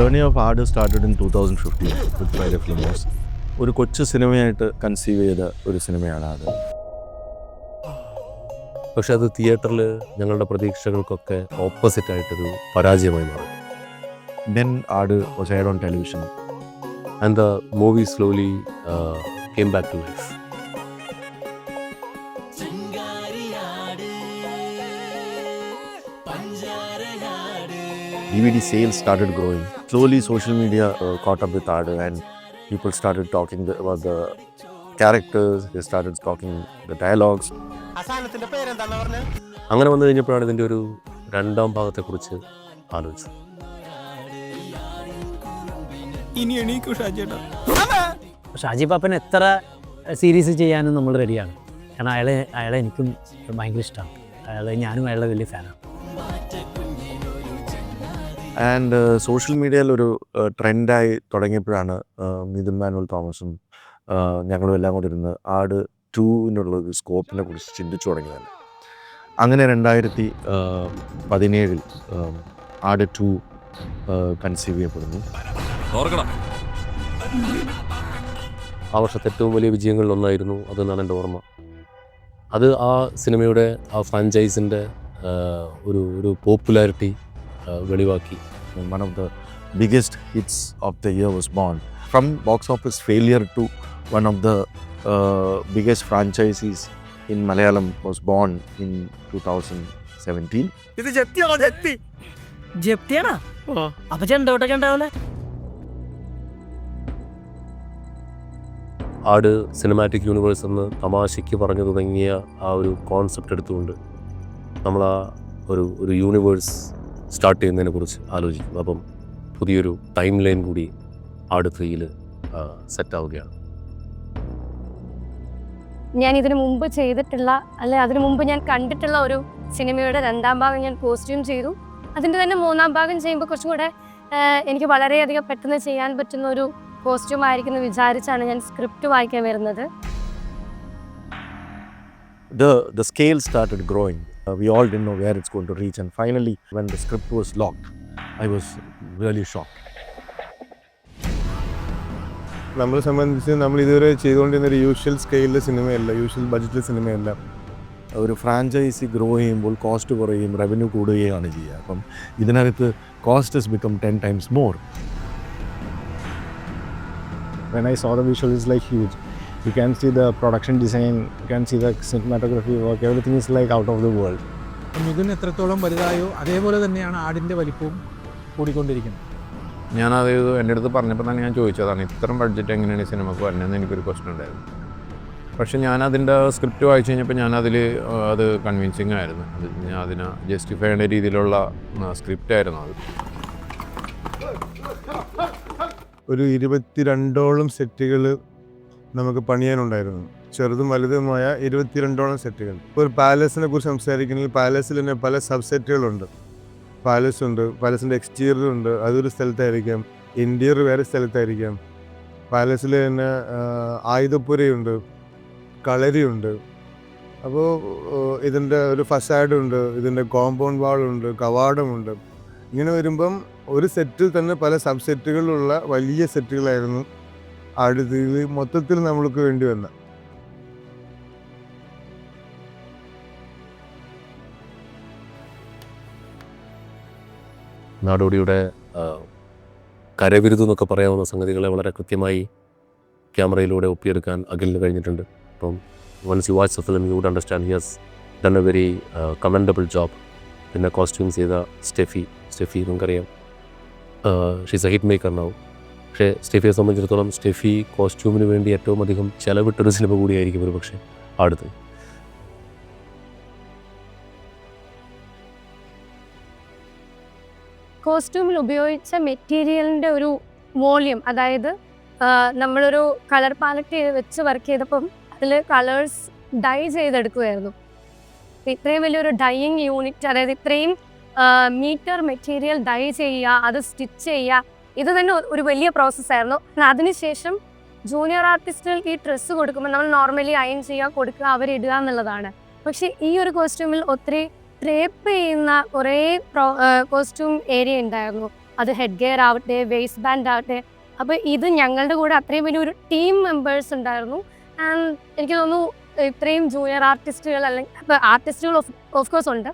Journey of ആട് started in 2015 with Friday film house. ഒരു കൊച്ചു സിനിമയായിട്ട് കൺസീവ് ചെയ്ത ഒരു സിനിമയാണ് അത്. പക്ഷെ അത് തിയേറ്ററിൽ ഞങ്ങളുടെ പ്രതീക്ഷകൾക്കൊക്കെ ഓപ്പോസിറ്റായിട്ടൊരു പരാജയമായി മാറി. Then ആട് was aired on television. And the movie slowly came back to life. DVD sales started growing. Slowly social media caught up with Aadu and people started talking about the characters, they started talking the dialogues. അങ്ങനെ വന്നു കഴിഞ്ഞപ്പോഴാണ് ഇതിൻ്റെ ഒരു രണ്ടാം ഭാഗത്തെക്കുറിച്ച് ആലോചിച്ചത്. ഷാജി പാപ്പൻ എത്ര series ചെയ്യാനും നമ്മൾ റെഡിയാണ്. കാരണം അയാളെ എനിക്കും ഭയങ്കര ഇഷ്ടമാണ്. ഞാനും അയാളുടെ വലിയ ഫാനാണ്. ആൻഡ് സോഷ്യൽ മീഡിയയിൽ ഒരു ട്രെൻഡായി തുടങ്ങിയപ്പോഴാണ് മിഥുൻ മാനുവൽ തോമസും ഞങ്ങളും എല്ലാം കൂടി ഇരുന്ന് ആട് 2-നുള്ളൊരു സ്കോപ്പിനെ കുറിച്ച് ചിന്തിച്ചു തുടങ്ങിയതാണ്. അങ്ങനെ 2017 ആട് 2 കൺസീവ് ചെയ്യപ്പെടുന്നു. ആ വർഷത്തെ ഏറ്റവും വലിയ വിജയങ്ങളിലൊന്നായിരുന്നു അതെന്നാണ് എൻ്റെ ഓർമ്മ. അത് ആ സിനിമയുടെ ആ ഫ്രാഞ്ചൈസിൻ്റെ ഒരു popularity വെളിവാക്കി. One of the biggest hits of the year was born. From box office failure to one of the biggest franchises in Malayalam was born in 2017. ഇത് ജപ്തിയാണോ? അപ്പൊ ചെണ്ടോട്ടൊക്കെ ഉണ്ടാവില്ലേ? ആട് സിനിമാറ്റിക് യൂണിവേഴ്സ് എന്ന് തമാശയ്ക്ക് പറഞ്ഞു തുടങ്ങിയ ആ ഒരു കോൺസെപ്റ്റ് എടുത്തുകൊണ്ട് നമ്മൾ ആ ഒരു യൂണിവേഴ്സ് സ്റ്റാർട്ട് ചെയ്യുന്നതിനെ കുറിച്ച് ആലോചിക്കും. അപ്പം പുതിയൊരു ടൈം ലൈൻ കൂടി ആട് 3-ൽ സെറ്റാവുകയാണ്. ഞാൻ ഇതിനു മുമ്പ് ചെയ്തിട്ടുള്ള അതിനു മുമ്പ് ഞാൻ കണ്ടിട്ടുള്ള ഒരു സിനിമയുടെ രണ്ടാം ഭാഗം ഞാൻ കോസ്റ്റ്യൂം ചെയ്തു. അതിൻ്റെ തന്നെ മൂന്നാം ഭാഗം ചെയ്യുമ്പോൾ കുറച്ചും കൂടെ എനിക്ക് വളരെയധികം പെട്ടെന്ന് ചെയ്യാൻ പറ്റുന്ന ഒരു കോസ്റ്റ്യൂം ആയിരിക്കും എന്ന് വിചാരിച്ചാണ് ഞാൻ സ്ക്രിപ്റ്റ് വായിക്കാൻ വരുന്നത്. The scale started growing. We all didn't know where it's going to reach, and finally when the script was locked, I was really shocked. നമ്മളെ സംബന്ധിച്ച് നമ്മൾ ഇതുവരെ ചെയ്തുകൊണ്ടിരുന്ന ഒരു യൂഷ്വൽ സ്കെയിലിലെ സിനിമയല്ല, യൂഷ്വൽ ബഡ്ജറ്റിലെ സിനിമയല്ല. ഒരു ഫ്രാഞ്ചൈസി ഗ്രോ ചെയ്യുമ്പോൾ കോസ്റ്റ് കുറയുകയും റവന്യൂ കൂടുകയാണ് ചെയ്യുക. അപ്പം ഇതിനകത്ത് cost has become 10 times more. When I saw the visuals, it's like huge. You can see the production design, you can see the cinematography work, everything is like out of the world. Mithun എത്രത്തോളം വലുതായോ അതേപോലെ തന്നെയാണ് ആടിൻ്റെ വലിപ്പവും കൂടിക്കൊണ്ടിരിക്കുന്നത്. ഞാനത് എൻ്റെ അടുത്ത് പറഞ്ഞപ്പോൾ തന്നെ ഞാൻ ചോദിച്ചതാണ്, ഇത്രയും ബഡ്ജറ്റ് എങ്ങനെയാണ് ഈ സിനിമക്ക് വരുന്നതെന്ന് എനിക്കൊരു ക്വസ്റ്റൻ ഉണ്ടായിരുന്നു. പക്ഷേ ഞാനതിൻ്റെ സ്ക്രിപ്റ്റ് വായിച്ചു കഴിഞ്ഞപ്പോൾ ഞാനതിൽ അത് കൺവിൻസിങ് ആയിരുന്നു. ഞാൻ അതിനെ ജസ്റ്റിഫൈ ചെയ്യുന്ന രീതിയിലുള്ള സ്ക്രിപ്റ്റായിരുന്നു അത്. ഒരു 22ഓളം സെറ്റുകൾ നമുക്ക് പണിയാനുണ്ടായിരുന്നു. ചെറുതും വലുതുമായ 22ഓളം സെറ്റുകൾ. ഇപ്പോൾ ഒരു പാലസിനെ കുറിച്ച് സംസാരിക്കണമെങ്കിൽ പാലസിൽ തന്നെ പല സബ് സെറ്റുകളുണ്ട്. പാലസുണ്ട്, പാലസിൻ്റെ എക്സ്റ്റീരിയർ ഉണ്ട്, അതൊരു സ്ഥലത്തായിരിക്കാം, ഇൻറ്റീരിയർ വേറെ സ്ഥലത്തായിരിക്കാം. പാലസിൽ തന്നെ ആയുധപ്പുരയുണ്ട്, കളരിയുണ്ട്. അപ്പോൾ ഇതിൻ്റെ ഒരു ഫസാഡുണ്ട്, ഇതിൻ്റെ കോമ്പൗണ്ട് വാളുണ്ട്, കവാടമുണ്ട്. ഇങ്ങനെ വരുമ്പം ഒരു സെറ്റിൽ തന്നെ പല സബ് സെറ്റുകളുള്ള വലിയ സെറ്റുകളായിരുന്നു അടുത്തിൽ മൊത്തത്തിൽ നമ്മൾക്ക് വേണ്ടി വന്ന. നാടോടിയുടെ കരവിരുത് എന്നൊക്കെ പറയാവുന്ന സംഗതികളെ വളരെ കൃത്യമായി ക്യാമറയിലൂടെ ഒപ്പിയെടുക്കാൻ അഖിലിന് കഴിഞ്ഞിട്ടുണ്ട്. അപ്പം once you watch the film you would understand he has done a very commendable job. പിന്നെ കോസ്റ്റ്യൂംസ് ചെയ്ത സ്റ്റെഫി നമുക്കറിയാം, ഷീസ് എ ഹിറ്റ് മേക്കർ നാവും. പക്ഷേ സ്റ്റെഫിയെ സംബന്ധിച്ചിടത്തോളം സ്റ്റെഫി കോസ്റ്റ്യൂമിന് വേണ്ടി ഏറ്റവും അധികം ചിലവിട്ടൊരു സിനിമ കൂടിയായിരിക്കും ഒരു പക്ഷേ അടുത്ത്. കോസ്റ്റ്യൂമിൽ ഉപയോഗിച്ച മെറ്റീരിയലിൻ്റെ ഒരു വോള്യം, അതായത് നമ്മളൊരു കളർ പാലറ്റ് വെച്ച് വർക്ക് ചെയ്തപ്പം അതിൽ കളേഴ്സ് ഡൈ ചെയ്തെടുക്കുമായിരുന്നു. ഇത്രയും വലിയൊരു ഡൈയിങ് യൂണിറ്റ്, അതായത് ഇത്രയും മീറ്റർ മെറ്റീരിയൽ ഡൈ ചെയ്യുക, അത് സ്റ്റിച്ച് ചെയ്യുക, ഇത് തന്നെ ഒരു വലിയ പ്രോസസ്സായിരുന്നു. അതിനുശേഷം ജൂനിയർ ആർട്ടിസ്റ്റുകൾക്ക് ഈ ഡ്രസ്സ് കൊടുക്കുമ്പോൾ നമ്മൾ നോർമലി അയൺ ചെയ്യുക, കൊടുക്കുക, അവരിടുക എന്നുള്ളതാണ്. പക്ഷേ ഈ ഒരു കോസ്റ്റ്യൂമിൽ ഒത്തിരി ഡ്രേപ്പ് ചെയ്യുന്ന കുറേ കോസ്റ്റ്യൂം ഏരിയ ഉണ്ടായിരുന്നു. അത് ഹെഡ് ഗിയർ ആവട്ടെ, വേസ്റ്റ് ബാൻഡ് ആവട്ടെ. അപ്പോൾ ഇത് ഞങ്ങളുടെ കൂടെ അത്രയും വലിയൊരു ടീം മെമ്പേഴ്സ് ഉണ്ടായിരുന്നു. ആൻഡ് എനിക്ക് തോന്നുന്നു ഇത്രയും ജൂനിയർ ആർട്ടിസ്റ്റുകൾ, അല്ലെങ്കിൽ ഇപ്പോൾ ആർട്ടിസ്റ്റുകൾ ഓഫ് കോഴ്സ് ഉണ്ട്,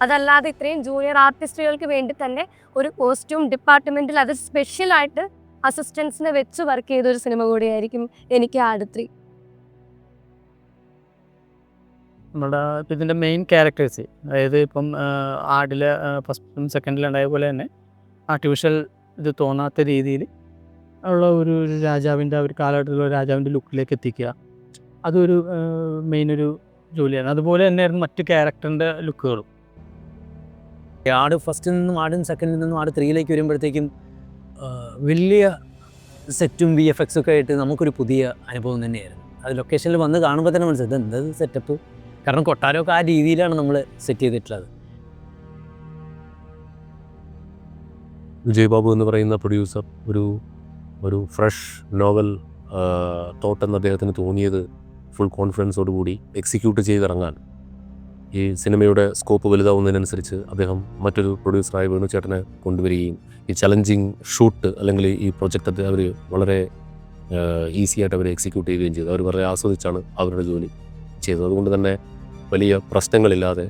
അതല്ലാതെ ഇത്രയും ജൂനിയർ ആർട്ടിസ്റ്റുകൾക്ക് വേണ്ടി തന്നെ ഒരു കോസ്റ്റ്യൂം ഡിപ്പാർട്ട്മെൻറ്റിൽ അത് സ്പെഷ്യലായിട്ട് അസിസ്റ്റൻസിനെ വെച്ച് വർക്ക് ചെയ്തൊരു സിനിമ കൂടിയായിരിക്കും എനിക്ക് ആട് 3. നമ്മുടെ ഇതിൻ്റെ മെയിൻ ക്യാരക്ടേഴ്സ്, അതായത് ഇപ്പം ആടിൽ ഫസ്റ്റും സെക്കൻഡിലുണ്ടായ പോലെ തന്നെ ആർട്ടിഫിഷ്യൽ ഇത് തോന്നാത്ത രീതിയിൽ ഉള്ള ഒരു രാജാവിൻ്റെ, ഒരു കാലഘട്ടത്തിലുള്ള രാജാവിൻ്റെ ലുക്കിലേക്ക് എത്തിക്കുക, അതൊരു മെയിൻ ഒരു ജോലിയാണ്. അതുപോലെ തന്നെയായിരുന്നു മറ്റു ക്യാരക്ടറിൻ്റെ ലുക്കുകളും. ആട് ഫസ്റ്റിൽ നിന്നും ആടും സെക്കൻഡിൽ നിന്നും ആട് 3ലേക്ക് വരുമ്പോഴത്തേക്കും വലിയ സെറ്റും VFX ഒക്കെ ആയിട്ട് നമുക്കൊരു പുതിയ അനുഭവം തന്നെയായിരുന്നു. അത് ലൊക്കേഷനിൽ വന്ന് കാണുമ്പോൾ തന്നെ മനസ്സിലായി എന്താ സെറ്റപ്പ്. കാരണം കൊട്ടാരമൊക്കെ ആ രീതിയിലാണ് നമ്മൾ സെറ്റ് ചെയ്തിട്ടുള്ളത്. വിജയ് ബാബു എന്ന് പറയുന്ന പ്രൊഡ്യൂസർ ഒരു ഫ്രഷ് നോവൽ തോട്ട് എന്ന് അദ്ദേഹത്തിന് തോന്നിയത് ഫുൾ കോൺഫിഡൻസോടുകൂടി എക്സിക്യൂട്ട് ചെയ്തിറങ്ങാൻ. ഈ സിനിമയുടെ സ്കോപ്പ് വലുതാവുന്നതിനനുസരിച്ച് അദ്ദേഹം മറ്റൊരു പ്രൊഡ്യൂസറായ വേണു ചേട്ടനെ കൊണ്ടുവരികയും ഈ ചലഞ്ചിങ് ഷൂട്ട് അല്ലെങ്കിൽ ഈ പ്രൊജക്റ്റ് അവർ വളരെ ഈസി ആയിട്ട് അവർ എക്സിക്യൂട്ട് ചെയ്യുകയും ചെയ്തു. അവർ വളരെ ആസ്വദിച്ചാണ് അവരുടെ ജോലി ചെയ്തത്. അതുകൊണ്ട് തന്നെ വലിയ പ്രശ്നങ്ങളില്ലാതെ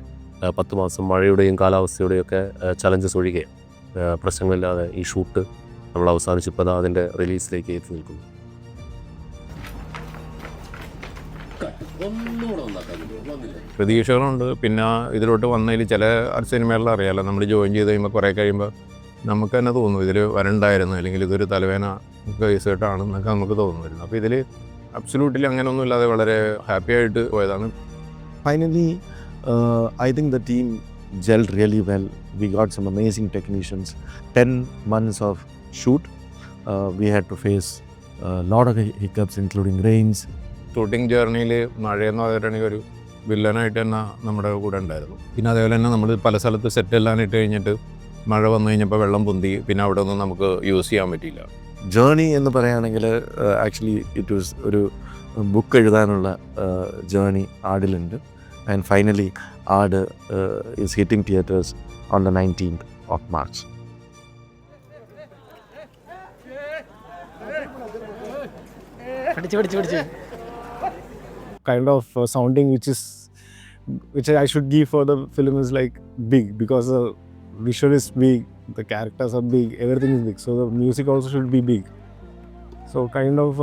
10 മാസം മഴയുടെയും കാലാവസ്ഥയുടെയും ഒക്കെ ചലഞ്ചസ് ഒഴികെ പ്രശ്നങ്ങളില്ലാതെ ഈ ഷൂട്ട് നമ്മൾ അവസാനിച്ചപ്പോൾ അതിൻ്റെ റിലീസിലേക്ക് എത്തി നിൽക്കുന്നു. പ്രതീക്ഷകളുണ്ട്. പിന്നെ ഇതിലോട്ട് വന്നതിൽ ചില സിനിമകളിൽ അറിയാമല്ലോ, നമ്മൾ ജോയിൻ ചെയ്ത് കഴിയുമ്പോൾ കുറേ കഴിയുമ്പോൾ നമുക്ക് തന്നെ തോന്നും ഇതിൽ വരണ്ടായിരുന്നു, അല്ലെങ്കിൽ ഇതൊരു തലവേന കേസായിട്ടാണെന്നൊക്കെ നമുക്ക് തോന്നുമായിരുന്നു. അപ്പോൾ ഇതിൽ അബ്സല്യൂട്ട്ലി അങ്ങനെയൊന്നും ഇല്ലാതെ വളരെ ഹാപ്പി ആയിട്ട് പോയതാണ്. Finally, I think the team gelled really well. We got some amazing technicians. 10 months of shoot. We had to face a lot of hiccups, including rains. Shooting ജേർണിയിൽ മഴയെന്ന് പറഞ്ഞിട്ടുണ്ടെങ്കിൽ ഒരു വില്ലനായിട്ട് തന്നെ നമ്മുടെ കൂടെ ഉണ്ടായിരുന്നു. പിന്നെ അതേപോലെ തന്നെ നമ്മൾ പല സ്ഥലത്ത് സെറ്റ് എല്ലാം ഇട്ട് കഴിഞ്ഞിട്ട് മഴ വന്നു കഴിഞ്ഞപ്പോൾ വെള്ളം പൊന്തി, പിന്നെ അവിടെ ഒന്നും നമുക്ക് യൂസ് ചെയ്യാൻ പറ്റിയില്ല. ജേർണി എന്ന് പറയുകയാണെങ്കിൽ ആക്ച്വലി ഇറ്റ് വാസ് ഒരു ബുക്ക് എഴുതാനുള്ള ജേർണി ആടിലുണ്ട്. ആൻഡ് ഫൈനലി ആട് is hitting theatres on the 19th of March. Kind of sounding which I should give for the film is like big, because the visual is big, the characters are big, everything is big, so the music also should be big. So kind of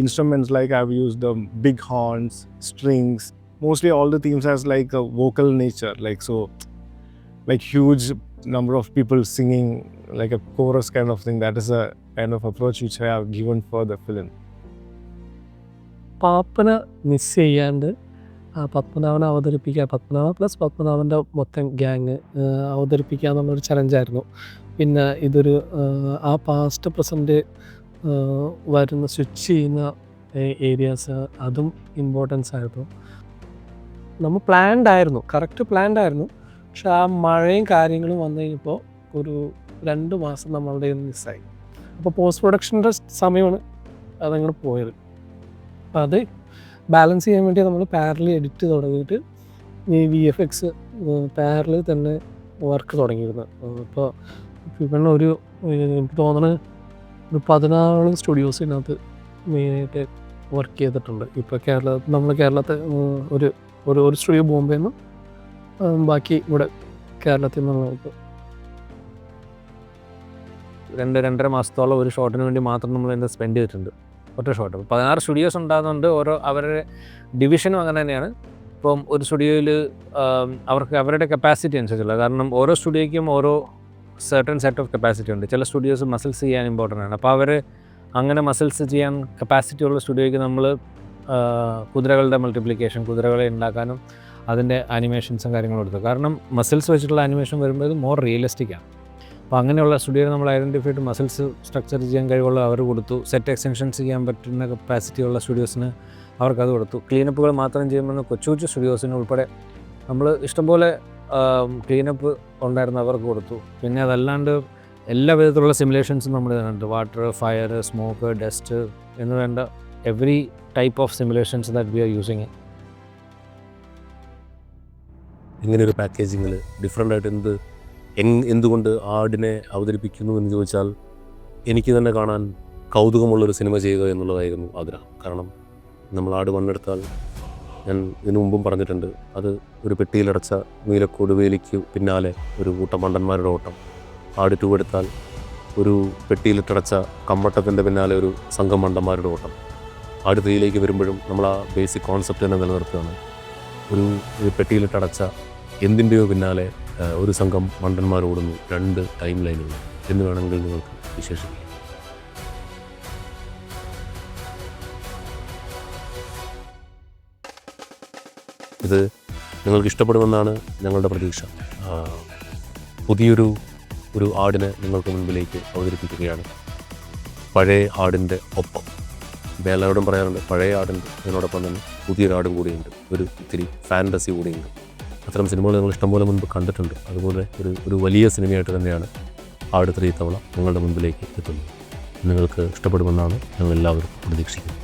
instruments, like I've used big horns, strings. Mostly all the themes has like a vocal nature, like so, like huge number of people singing, like a chorus kind of thing. That is a kind of approach which I have given for the film. പാപ്പനെ miss ചെയ്യാണ്ട് പത്മനാഭനെ അവതരിപ്പിക്കുക, Padmanabha plus പത്മനാഭൻ്റെ മൊത്തം gang അവതരിപ്പിക്കുക എന്നുള്ളൊരു ചലഞ്ചായിരുന്നു. പിന്നെ ഇതൊരു ആ പാസ്റ്റ് പ്രസൻറ്റ് വരുന്ന സ്വിച്ച് ചെയ്യുന്ന ഏരിയാസ്, അതും ഇമ്പോർട്ടൻസ് ആയിരുന്നു. നമ്മൾ പ്ലാൻഡ് ആയിരുന്നു, കറക്റ്റ് പ്ലാൻഡ് ആയിരുന്നു. പക്ഷെ ആ മഴയും കാര്യങ്ങളും വന്നു കഴിഞ്ഞപ്പോൾ ഒരു 2 മാസം നമ്മളുടെ മിസ്സായി. അപ്പോൾ പോസ്റ്റ് പ്രൊഡക്ഷൻ്റെ സമയമാണ് അതങ്ങനെ പോയത്. അപ്പോൾ അത് ബാലൻസ് ചെയ്യാൻ വേണ്ടി നമ്മൾ പാരലി എഡിറ്റ് തുടങ്ങിയിട്ട് ഈ VFX പാരലി തന്നെ വർക്ക് തുടങ്ങിയിരുന്നു. ഇപ്പോൾ പിന്നെ എനിക്ക് തോന്നുന്നത് ഒരു 14 സ്റ്റുഡിയോസിനകത്ത് മെയിനായിട്ട് വർക്ക് ചെയ്തിട്ടുണ്ട്. ഇപ്പോൾ നമ്മൾ കേരളത്തിൽ ഒരു സ്റ്റുഡിയോ ബോംബെയിൽ നിന്നും ബാക്കി ഇവിടെ കേരളത്തിൽ നിന്നുള്ള 2-2.5 മാസത്തോളം ഒരു ഷോട്ടിന് വേണ്ടി മാത്രം നമ്മൾ ഇന്ന് സ്പെൻഡ് ചെയ്തിട്ടുണ്ട്, ഒറ്റ ഷോട്ട്. 16 സ്റ്റുഡിയോസ് ഉണ്ടാകുന്നുണ്ട്. അവരുടെ ഡിവിഷനും അങ്ങനെ തന്നെയാണ്. ഇപ്പം ഒരു സ്റ്റുഡിയോയിൽ അവർക്ക് അവരുടെ കപ്പാസിറ്റി അനുസരിച്ചുള്ള, കാരണം ഓരോ സ്റ്റുഡിയോയ്ക്കും ഓരോ സർട്ടൺ സെറ്റ് ഓഫ് കപ്പാസിറ്റി ഉണ്ട്. ചില സ്റ്റുഡിയോസ് മസിൽസ് ചെയ്യാൻ ഇമ്പോർട്ടൻ്റ് ആണ്. അപ്പോൾ അവർ അങ്ങനെ മസിൽസ് ചെയ്യാൻ കപ്പാസിറ്റി ഉള്ള സ്റ്റുഡിയോയ്ക്ക് നമ്മൾ കുതിരകളുടെ മൾട്ടിപ്ലിക്കേഷൻ, കുതിരകളെ ഉണ്ടാക്കാനും അതിൻ്റെ ആനിമേഷൻസും കാര്യങ്ങളും എടുത്തു. കാരണം മസിൽസ് വെച്ചിട്ടുള്ള ആനിമേഷൻ വരുമ്പോൾ ഇത് മോർ റിയലിസ്റ്റിക്കാണ്. അപ്പോൾ അങ്ങനെയുള്ള സ്റ്റുഡിയോ നമ്മൾ ഐഡൻറ്റിഫൈ ചെയ്ത് മസിൽസ് സ്ട്രക്ചർ ചെയ്യാൻ കഴിവുള്ള അവർ കൊടുത്തു. സെറ്റ് എക്സ്റ്റൻഷൻസ് ചെയ്യാൻ പറ്റുന്ന കപ്പാസിറ്റി ഉള്ള സ്റ്റുഡിയോസിന് അവർക്കത് കൊടുത്തു. ക്ലീനപ്പുകൾ മാത്രം ചെയ്യുമ്പോൾ കൊച്ചു കൊച്ചു സ്റ്റുഡിയോസിന് ഉൾപ്പെടെ നമ്മൾ ഇഷ്ടംപോലെ ക്ലീനപ്പ് ഉണ്ടായിരുന്ന അവർക്ക് കൊടുത്തു. പിന്നെ അതല്ലാണ്ട് എല്ലാ വിധത്തിലുള്ള സിമുലേഷൻസും നമ്മൾ ഇതിനുണ്ട്. വാട്ടർ, ഫയർ, സ്മോക്ക്, ഡസ്റ്റ് എന്ന് വേണ്ട every type of simulations that we are using. ഇങ്ങനെ ഒരു പാക്കേജിങ്ങിൽ ഡിഫറെൻ്റ് ആയിട്ട് എന്ത് എന്തുകൊണ്ട് ആടിനെ അവതരിപ്പിക്കുന്നു എന്ന് ചോദിച്ചാൽ എനിക്ക് തന്നെ കാണാൻ കൗതുകമുള്ളൊരു സിനിമ ചെയ്യുക എന്നുള്ളതായിരുന്നു ആഗ്രഹം. കാരണം നമ്മൾ ആട് വണ്ണെടുത്താൽ, ഞാൻ ഇതിനു മുമ്പും പറഞ്ഞിട്ടുണ്ട്, അത് ഒരു പെട്ടിയിലടച്ച നീലക്കോട് വേലിക്ക് പിന്നാലെ ഒരു കൂട്ടം മണ്ടന്മാരുടെ ഓട്ടം. ആട് 2 എടുത്താൽ ഒരു പെട്ടിയിലിട്ടടച്ച കമ്പട്ടത്തിൻ്റെ പിന്നാലെ ഒരു സംഘം മണ്ടന്മാരുടെ ഓട്ടം. ആട് 3ലേക്ക് വരുമ്പോഴും നമ്മൾ ആ ബേസിക് കോൺസെപ്റ്റ് തന്നെ നിലനിർത്തുകയാണ്. ഒരു പെട്ടിയിലിട്ടടച്ച എന്തിൻ്റെയോ പിന്നാലെ ഒരു സംഘം മണ്ടന്മാർ ഓടുന്നു, 2 ടൈം ലൈനുകൾ എന്ന് വേണമെങ്കിൽ നിങ്ങൾക്ക് വിശേഷിപ്പിക്കാം. ഇത് നിങ്ങൾക്ക് ഇഷ്ടപ്പെടുമെന്നാണ് ഞങ്ങളുടെ പ്രതീക്ഷ. പുതിയൊരു ആടിനെ നിങ്ങൾക്ക് മുൻപിലേക്ക് അവതരിപ്പിക്കുകയാണ്. പഴയ ആടിൻ്റെ ഒപ്പം. ഇപ്പം എല്ലാവരോടും പറയാറുണ്ട്, പഴയ ആടുണ്ട്, അതിനോടൊപ്പം തന്നെ പുതിയൊരാടും കൂടിയുണ്ട്, ഒരു ഇത്തിരി ഫാൻറ്റസി കൂടിയുണ്ട്. അത്തരം സിനിമകൾ നിങ്ങൾ ഇഷ്ടംപോലെ മുൻപ് കണ്ടിട്ടുണ്ട്. അതുപോലെ ഒരു വലിയ സിനിമയായിട്ട് തന്നെയാണ് ആട് 3 തവണ നിങ്ങളുടെ മുൻപിലേക്ക് എത്തുന്നത്. നിങ്ങൾക്ക് ഇഷ്ടപ്പെടുമെന്നാണ് ഞങ്ങൾ എല്ലാവരും പ്രതീക്ഷിക്കുന്നത്.